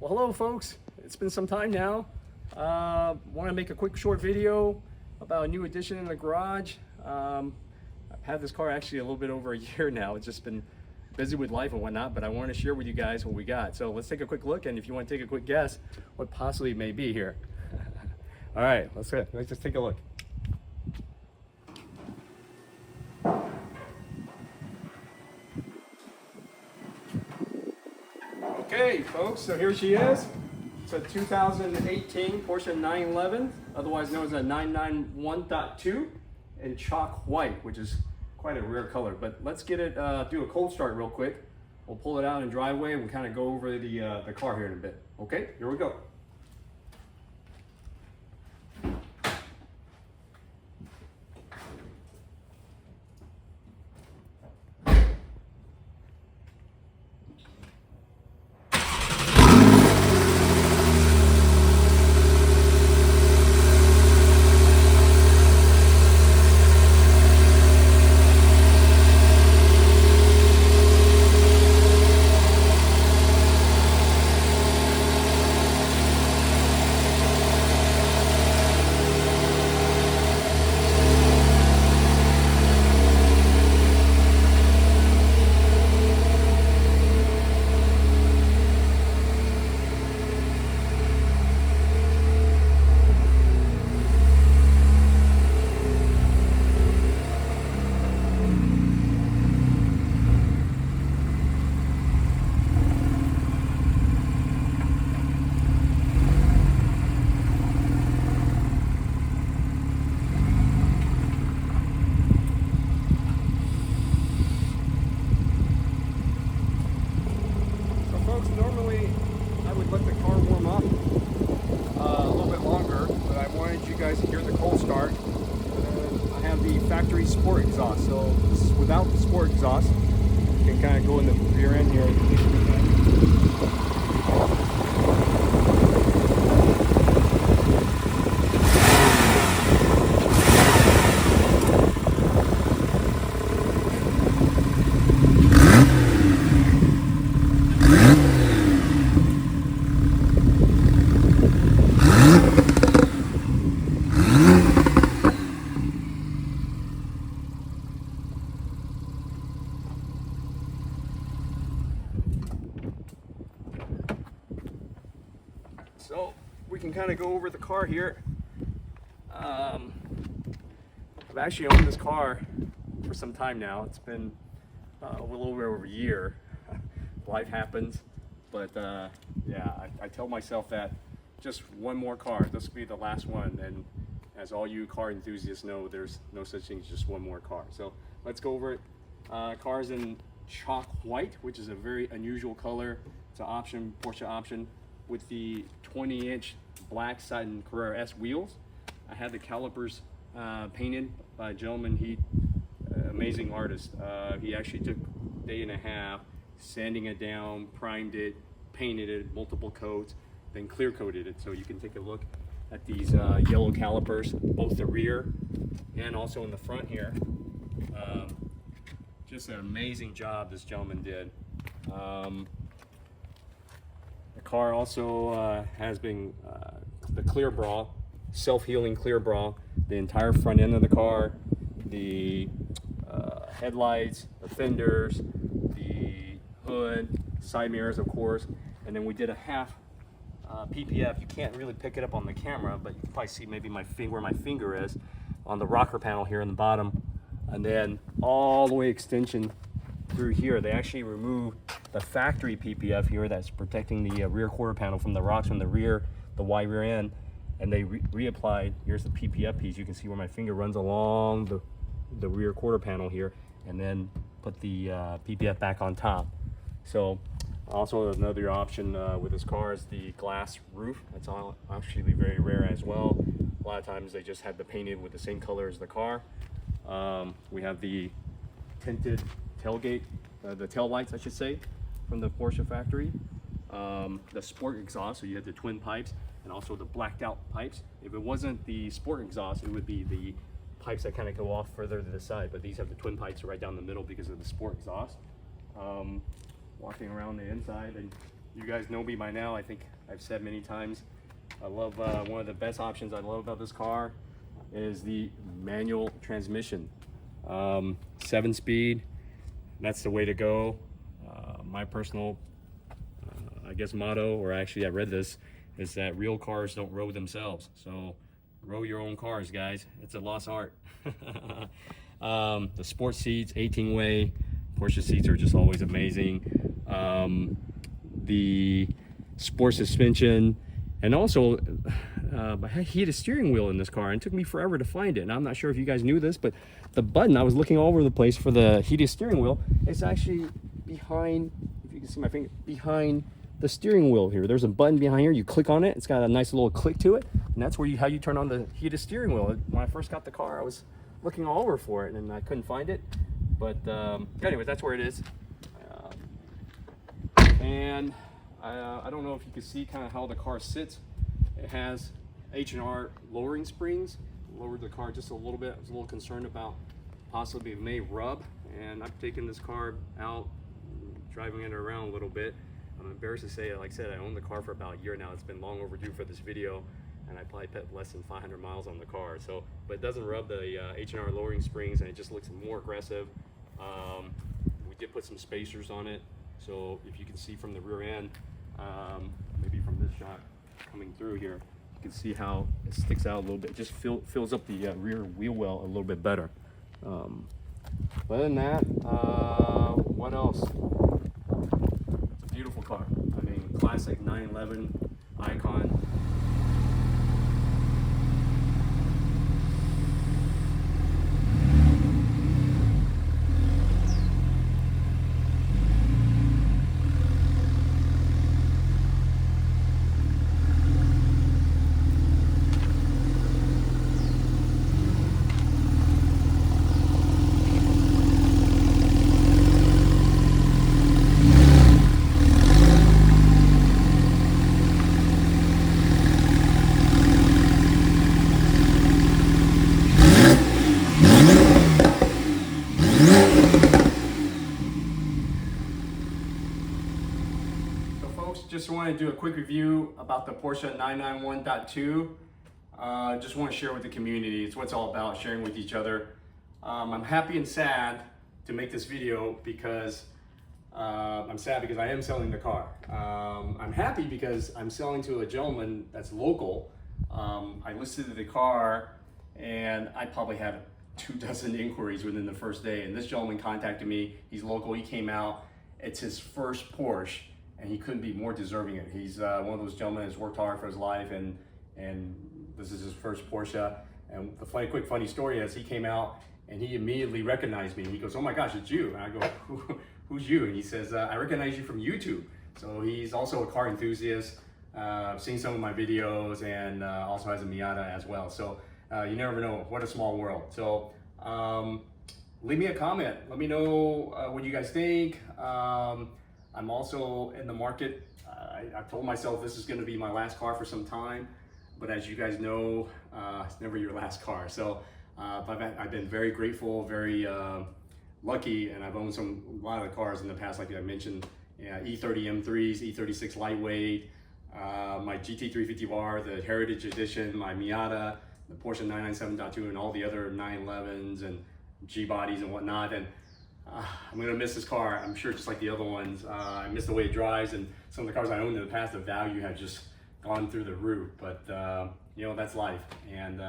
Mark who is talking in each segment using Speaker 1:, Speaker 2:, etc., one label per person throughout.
Speaker 1: Well, hello folks. It's been some time now. Want to make a quick short video about a new addition in the garage. I've had this car actually a little bit over a year now. It's just been busy with life and whatnot, but I want to share with you guys what we got. So let's take a quick look, and if you want to take a quick guess what possibly may be here. All right, let's just take a look. Okay, folks, so here she is. It's a 2018 Porsche 911, otherwise known as a 991.2, in chalk white, which is quite a rare color. But let's get it, do a cold start real quick. We'll pull it out in driveway and we'll kind of go over the car here in a bit. Okay, here we go. Normally, I would let the car warm up a little bit longer, but I wanted you guys to hear the cold start. I have the factory sport exhaust, so this is without the sport exhaust. You can kind of go in the rear end here. So we can kind of go over the car here. I've actually owned this car for some time now. It's been a little over a year. Life happens, but yeah, I tell myself that just one more car. This will be the last one, and as all you car enthusiasts know, there's no such thing as just one more car. So let's go over it. Car's in chalk white, which is a very unusual color. It's an option, Porsche option, with the 20-inch black satin Carrera S wheels. I had the calipers painted by a gentleman, amazing artist. He actually took a day and a half sanding it down, primed it, painted it, multiple coats, then clear coated it. So you can take a look at these yellow calipers, both the rear and also in the front here. Just an amazing job this gentleman did. The car also has been the clear bra, self-healing clear bra, the entire front end of the car, the headlights, the fenders, the hood, side mirrors of course, and then we did a half PPF. You can't really pick it up on the camera, but you can probably see maybe where my finger is on the rocker panel here in the bottom, and then all the way extension through here. They actually removed the factory PPF here that's protecting the rear quarter panel from the rocks from the rear, the wide rear end, and they reapplied. Here's the PPF piece. You can see where my finger runs along the rear quarter panel here, and then put the PPF back on top. So also another option with this car is the glass roof. That's actually very rare as well. A lot of times they just have the painted with the same color as the car. We have the tinted tailgate, the tail lights I should say, from the Porsche factory. The sport exhaust, so you have the twin pipes and also the blacked out pipes. If it wasn't the sport exhaust, it would be the pipes that kind of go off further to the side, but these have the twin pipes right down the middle because of the sport exhaust. Walking around the inside, and you guys know me by now. I think I've said many times, I love one of the best options I love about this car is the manual transmission. 7-speed, that's the way to go. My personal, I guess, motto, or actually I read this, is that real cars don't row themselves. So row your own cars, guys. It's a lost art. The sports seats, 18-way. Porsche seats are just always amazing. The sport suspension, and also I had heated steering wheel in this car, and it took me forever to find it. And I'm not sure if you guys knew this, but the button, I was looking all over the place for the heated steering wheel. It's actually behind, if you can see my finger, behind the steering wheel here. There's a button behind here. You click on it. It's got a nice little click to it, and that's how you turn on the heated steering wheel. When I first got the car, I was looking all over for it, and I couldn't find it. But anyway, that's where it is. And I don't know if you can see kind of how the car sits. It has H&R lowering springs. Lowered the car just a little bit. I was a little concerned about possibly it may rub, and I've taken this car out, driving it around a little bit. I'm embarrassed to say, like I said, I owned the car for about a year now. It's been long overdue for this video, and I probably put less than 500 miles on the car. So, but it doesn't rub the H&R lowering springs, and it just looks more aggressive. We did put some spacers on it, so if you can see from the rear end, maybe from this shot coming through here, you can see how it sticks out a little bit. It just fills up the rear wheel well a little bit better. But other than that, what else? It's a beautiful car. I mean, classic 911 icon. Just want to do a quick review about the Porsche 991.2. Just want to share with the community. It's what it's all about, sharing with each other. I'm happy and sad to make this video because I'm sad because I am selling the car. I'm happy because I'm selling to a gentleman that's local. I listed the car and I probably had 24 inquiries within the first day, and this gentleman contacted me. He's local, he came out. It's his first Porsche, and he couldn't be more deserving of it. He's one of those gentlemen that's worked hard for his life, and this is his first Porsche. And the quick funny story is he came out and he immediately recognized me. He goes, "Oh my gosh, it's you." And I go, "Who's you?" And he says, "I recognize you from YouTube." So he's also a car enthusiast, seen some of my videos, and also has a Miata as well. So you never know, what a small world. So leave me a comment. Let me know what you guys think. I'm also in the market. I've told myself this is going to be my last car for some time, but as you guys know, it's never your last car. So I've been very grateful, very lucky, and I've owned a lot of the cars in the past, like I mentioned, E30 M3s, E36 lightweight, my GT350R, the Heritage Edition, my Miata, the Porsche 997.2, and all the other 911s and G-bodies and whatnot. And I'm gonna miss this car, I'm sure, just like the other ones. I miss the way it drives, and some of the cars I owned in the past, the value had just gone through the roof. But you know, that's life. And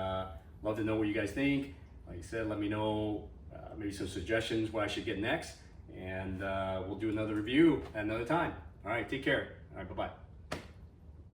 Speaker 1: love to know what you guys think. Like I said, let me know maybe some suggestions what I should get next, and we'll do another review at another time. All right, take care. All right, bye-bye.